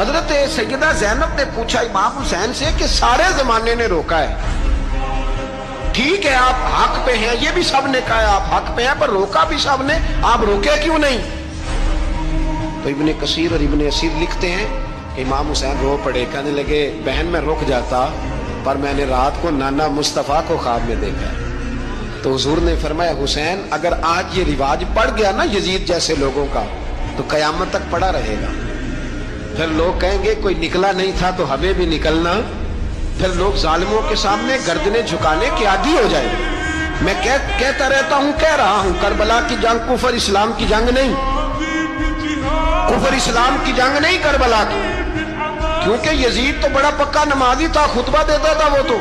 حضرت سیدہ زینب نے پوچھا امام حسین سے کہ سارے زمانے نے روکا ہے، ٹھیک ہے آپ حق پہ ہیں، یہ بھی سب نے کہا ہے آپ حق پہ ہیں، پر روکا بھی سب نے، آپ روکے کیوں نہیں؟ تو ابن کثیر اور ابن اسیر لکھتے ہیں کہ امام حسین رو پڑے، کہنے لگے بہن میں رک جاتا، پر میں نے رات کو نانا مصطفیٰ کو خواب میں دیکھا ہے۔ تو حضور نے فرمایا حسین اگر آج یہ رواج پڑ گیا نا یزید جیسے لوگوں کا تو قیامت تک پڑا رہے گا، پھر لوگ کہیں گے کوئی نکلا نہیں تھا تو ہمیں بھی نکلنا، پھر لوگ ظالموں کے سامنے گردنیں جھکانے کے عادی ہو جائیں گے۔ میں کہتا رہتا ہوں، کہہ رہا ہوں، کربلا کی جنگ کفر اسلام کی جنگ نہیں، کفر اسلام کی جنگ نہیں کربلا کی، کیونکہ یزید تو بڑا پکا نمازی تھا، خطبہ دیتا تھا وہ تو۔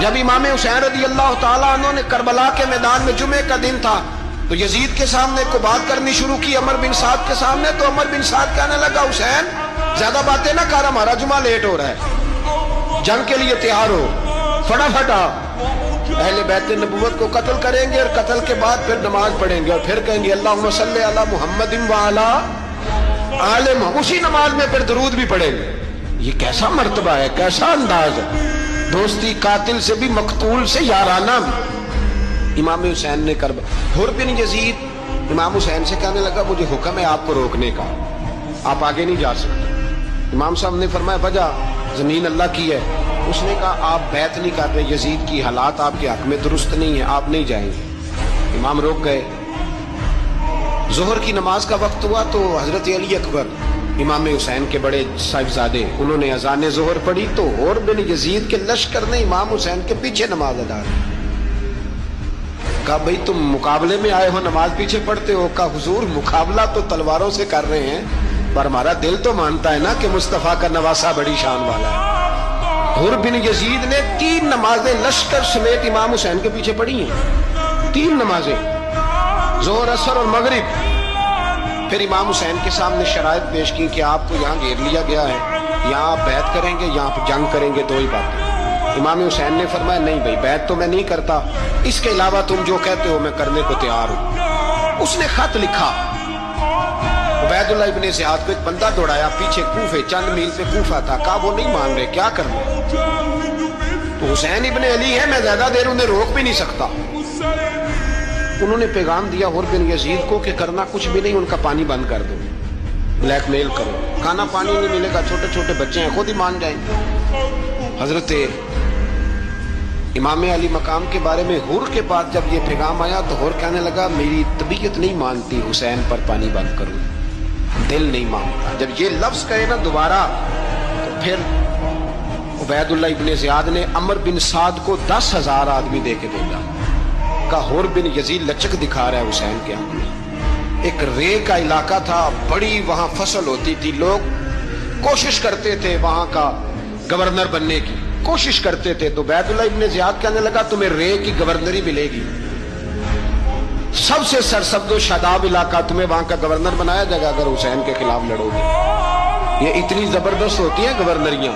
جب امام حسین رضی اللہ تعالیٰ عنہ نے کربلا کے میدان میں جمعے کا دن تھا تو یزید کے سامنے کو بات کرنی شروع کی عمر بن سعد کے سامنے، تو عمر بن سعد کہنے لگا حسین زیادہ باتیں نہ کر، ہمارا جمعہ لیٹ ہو رہا ہے، جنگ کے لیے تیار ہو، فٹافٹ آ، اہل بیت نبوت کو قتل کریں گے اور قتل کے بعد پھر نماز پڑھیں گے اور پھر کہیں گے اللہم صلی علی محمد وعلی آل محمد، اسی نماز میں پھر درود بھی پڑھیں گے۔ یہ کیسا مرتبہ ہے، کیسا انداز ہے، دوستی قاتل سے بھی مقتول سے یارانہ بھی۔ امام حسین نے حر بن یزید امام حسین سے کہنے لگا مجھے حکم ہے آپ کو روکنے کا، آپ آگے نہیں جا سکتے۔ امام صاحب نے فرمایا وجہ زمین اللہ کی ہے، اس نے کہا آپ بیعت نہیں کر رہے، یزید کی حالات آپ کے حق میں درست نہیں ہیں، آپ نہیں جائیں گے۔ امام روک گئے۔ ظہر کی نماز کا وقت ہوا تو حضرت علی اکبر امام حسین کے بڑے صاحبزادے انہوں نے اذان ظہر پڑھی تو حر بن یزید کے لشکر نے امام حسین کے پیچھے نماز ادا کی۔ کہا بھئی تم مقابلے میں آئے ہو نماز پیچھے پڑھتے ہو؟ کہا حضور مقابلہ تو تلواروں سے کر رہے ہیں پر ہمارا دل تو مانتا ہے نا کہ مصطفیٰ کا نواسہ بڑی شان والا ہے۔ حر بن یزید نے 3 نمازیں لشکر سمیت امام حسین کے پیچھے پڑھی ہیں، 3 نمازیں، ظہر اثر اور مغرب۔ پھر امام حسین کے سامنے شرائط پیش کی کہ آپ کو یہاں گھیر لیا گیا ہے، یہاں آپ بیعت کریں گے، یہاں پہ جنگ کریں گے، 2 ہی باتیں۔ امام حسین نے فرمایا نہیں بھائی بیعت تو میں نہیں کرتا، اس کے علاوہ تم جو کہتے ہو میں کرنے کو تیار ہوں۔ اس نے خط لکھا، عبید اللہ ابن زیاد کو ایک بندہ دوڑایا پیچھے کوفے، چند میل پہ کوفہ تھا، کہا وہ نہیں مان رہے، کیا کرنا؟ تو حسین ابن علی ہے، میں زیادہ دیر انہیں روک بھی نہیں سکتا۔ انہوں نے پیغام دیا حر بن یزید کو کہ کرنا کچھ بھی نہیں، ان کا پانی بند کر دو، بلیک میل کرو، کھانا پانی نہیں ملے گا، چھوٹے چھوٹے بچے ہیں خود ہی مان جائیں گے۔ حضرت امام علی مقام کے بارے میں حر کے بعد جب یہ پیغام آیا تو حر کہنے لگا میری طبیعت نہیں مانتی حسین پر پانی بند کروں، دل نہیں مانتا۔ جب یہ لفظ کہے نا دوبارہ تو پھر عبید اللہ ابن زیاد نے عمر بن سعد کو 10,000 آدمی دے کے بھیجا، کہا حر بن یزید لچک دکھا رہا ہے حسین کے حق میں۔ ایک رے کا علاقہ تھا، بڑی وہاں فصل ہوتی تھی، لوگ کوشش کرتے تھے وہاں کا گورنر بننے کی، کوشش کرتے تھے۔ تو عبید اللہ ابن زیاد کہنے لگا تمہیں رے کی گورنری ملے گی، سب سے سرسبز و شاداب علاقہ، تمہیں وہاں کا گورنر بنایا جائے گا اگر حسین کے خلاف لڑو گے۔ یہ اتنی زبردست ہوتی ہیں گورنریاں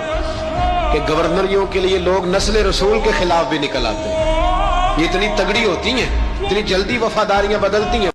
کہ گورنریوں کے لیے لوگ نسل رسول کے خلاف بھی نکل آتے ہیں، یہ اتنی تگڑی ہوتی ہیں، اتنی جلدی وفاداریاں بدلتی ہیں۔